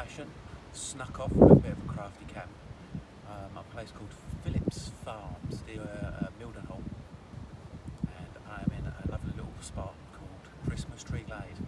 fashion, snuck off a little bit of a crafty camp. A place called Phillips Farms near Mildenhall, and I am in a lovely little spot called Christmas Tree Glade.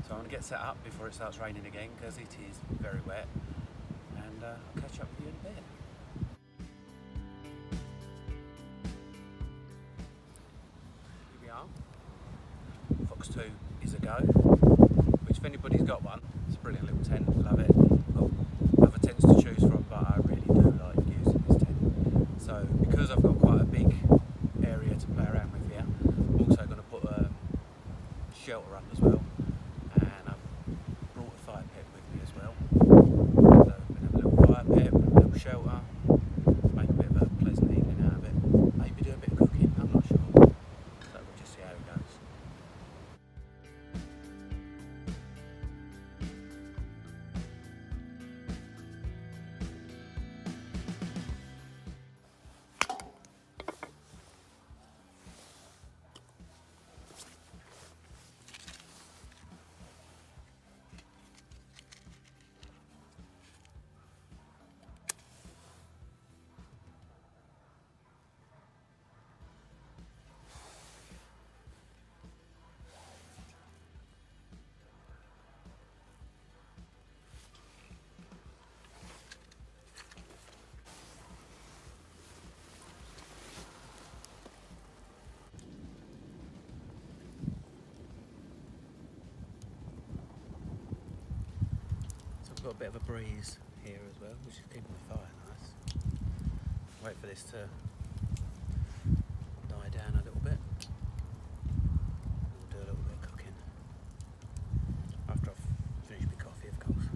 So I'm going to get set up before it starts raining again because it is very wet, and I'll catch up with you in a bit. Here we are. Fox 2 is a go, which if anybody's got one, it's a brilliant little tent, love it. Got other tents to choose from, but I really do like using this tent. So because I've got quite a big area to play around with here, I'm also going to put a shelter up as well, and I've brought a fire pit with me as well. So we're going to have a little fire pit, a little shelter, make a bit of a pleasant evening out of it, maybe do a bit of cooking, I'm not sure. So we'll just see how it goes. Got a bit of a breeze here as well, which is keeping the fire nice. Wait for this to die down a little bit. We'll do a little bit of cooking after I've finished my coffee, of course.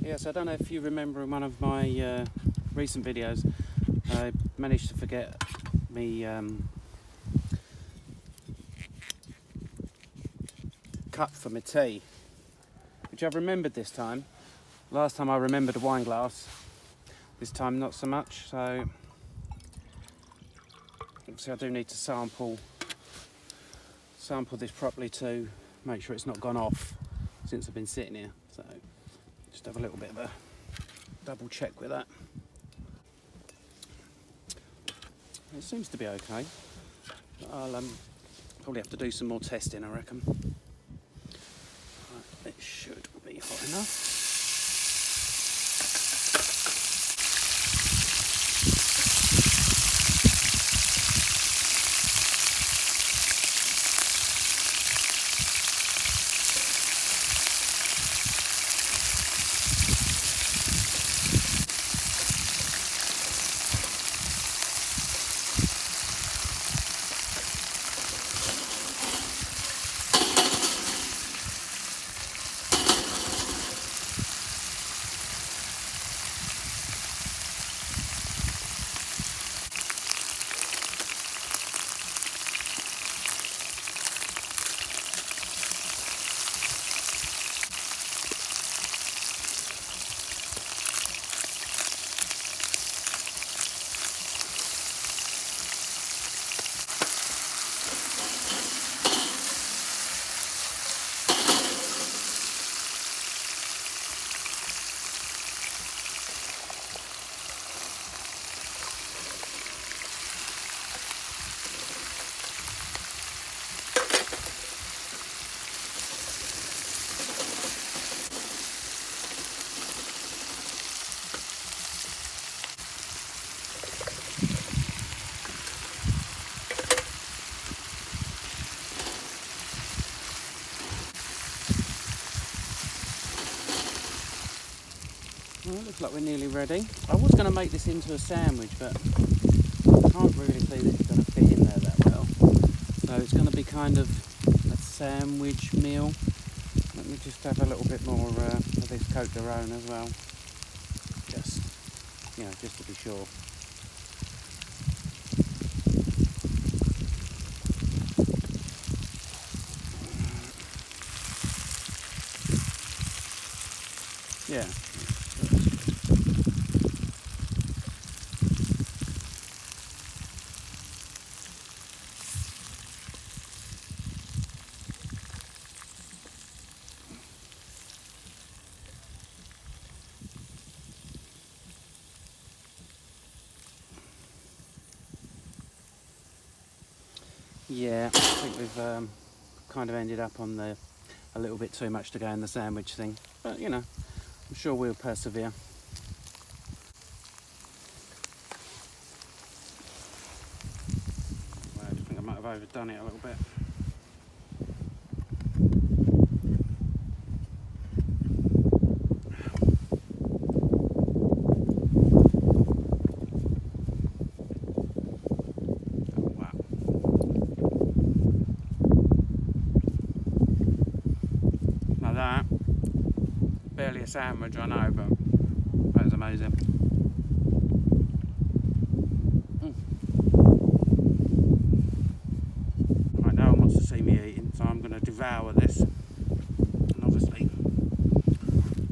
Yes, I don't know if you remember in one of my recent videos, I managed to forget me cup for my tea, which I've remembered this time. Last time I remembered a wine glass, this time not so much, so obviously I do need to sample this properly to make sure it's not gone off since I've been sitting here. So just have a little bit of a double check with that. It seems to be okay. I'll probably have to do some more testing, I reckon. Right, it should be hot enough. Well, it looks like we're nearly ready. I was going to make this into a sandwich, but I can't really see that it's going to fit in there that well. So it's going to be kind of a sandwich meal. Let me just have a little bit more of this Cote de Rhone as well. Just, you know, just to be sure. Yeah. Yeah, I think we've kind of ended up on a little bit too much to go in the sandwich thing, but you know, I'm sure we'll persevere. Well, I think I might have overdone it a little bit. That barely a sandwich, I know, but that was amazing. Right, no one wants to see me eating, so I'm going to devour this and obviously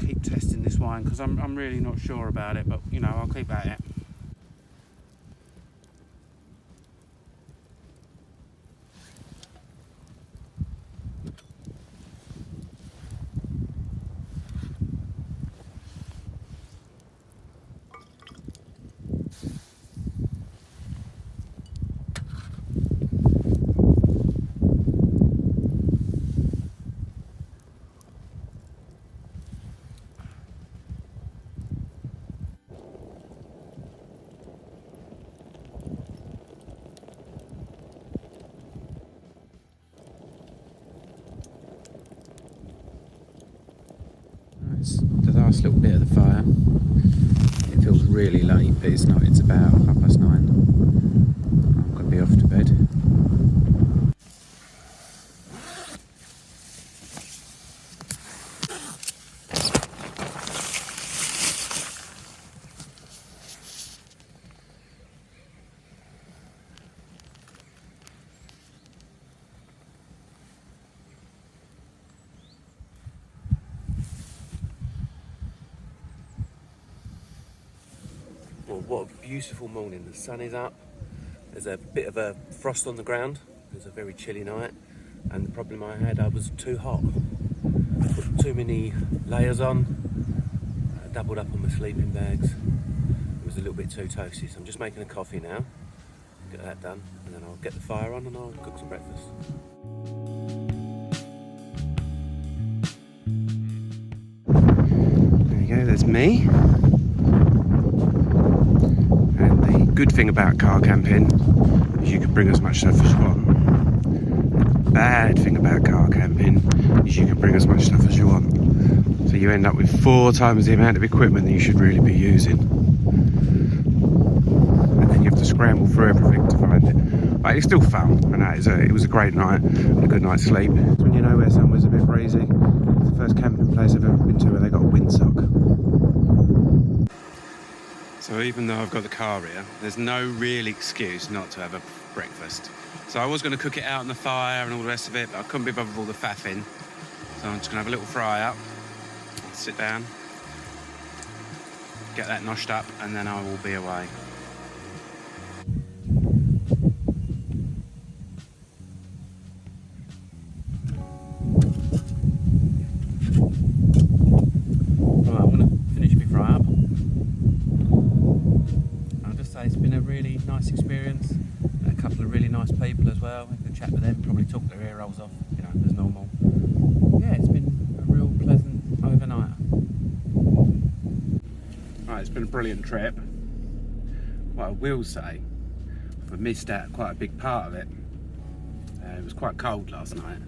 keep testing this wine because I'm really not sure about it, but you know, I'll keep at it. It's the last little bit of the fire. It feels really late, but it's not. It's about 9:30. I'm going to be off to bed. Well, what a beautiful morning. The sun is up. There's a bit of a frost on the ground. It was a very chilly night. And the problem I had, I was too hot. I put too many layers on. I doubled up on my sleeping bags. It was a little bit too toasty. So I'm just making a coffee now. Get that done. And then I'll get the fire on and I'll cook some breakfast. There you go, there's me. And the good thing about car camping is you can bring as much stuff as you want. The bad thing about car camping is you can bring as much stuff as you want. So you end up with 4 times the amount of equipment that you should really be using. And then you have to scramble through everything to find it. But it's still fun, and it was a great night, and a good night's sleep. When you know where somewhere's a bit breezy, it's the first camping place I've ever been to where they got a windsock. So even though I've got the car here, there's no real excuse not to have a breakfast. So I was going to cook it out on the fire and all the rest of it, but I couldn't be bothered with all the faffing. So I'm just going to have a little fry up, sit down, get that noshed up, and then I will be away. Right, I'm going to finish my fry up. I'll just say it's been a really nice experience. A couple of really nice people as well. We could chat with them, probably talk their ear rolls off, you know, as normal. Yeah, it's been a real pleasant overnight. Right, it's been a brilliant trip. What I will say, I missed out quite a big part of it. It was quite cold last night.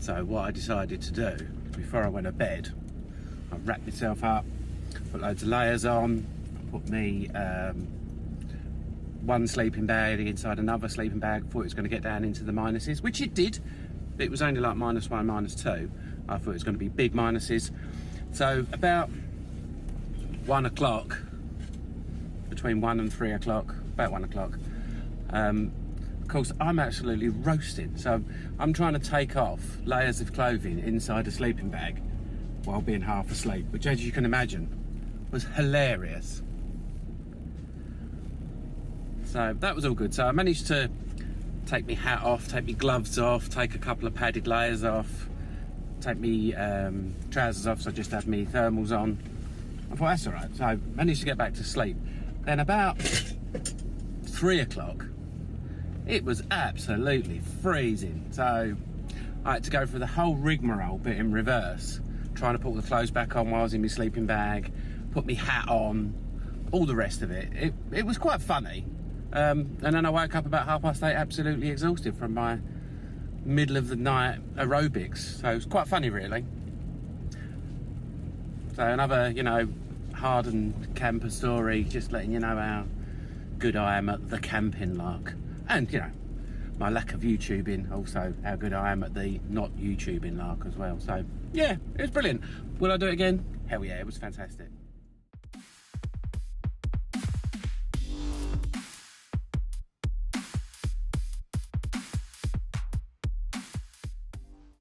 So what I decided to do, before I went to bed, I wrapped myself up put loads of layers on, put me one sleeping bag inside another sleeping bag. Thought it was going to get down into the minuses, which it did. It was only like -1, -2. I thought it was going to be big minuses. So about 1 o'clock, between 1 and 3 o'clock, about 1 o'clock, of course I'm absolutely roasting. So I'm trying to take off layers of clothing inside a sleeping bag while being half asleep, which, as you can imagine, was hilarious. So that was all good. So I managed to take my hat off, take my gloves off, take a couple of padded layers off, take me trousers off, so I just had me thermals on. I thought that's all right. So I managed to get back to sleep. Then about 3 o'clock, it was absolutely freezing. So I had to go through the whole rigmarole bit in reverse, trying to put the clothes back on while I was in my sleeping bag, put my hat on, all the rest of it. It was quite funny. And then I woke up about 8:30 absolutely exhausted from my middle of the night aerobics. So it was quite funny, really. So another, you know, hardened camper story, just letting you know how good I am at the camping lark. And, you know, my lack of YouTubing, also how good I am at the not YouTubing lark as well. So, yeah, it was brilliant. Will I do it again? Hell yeah, it was fantastic.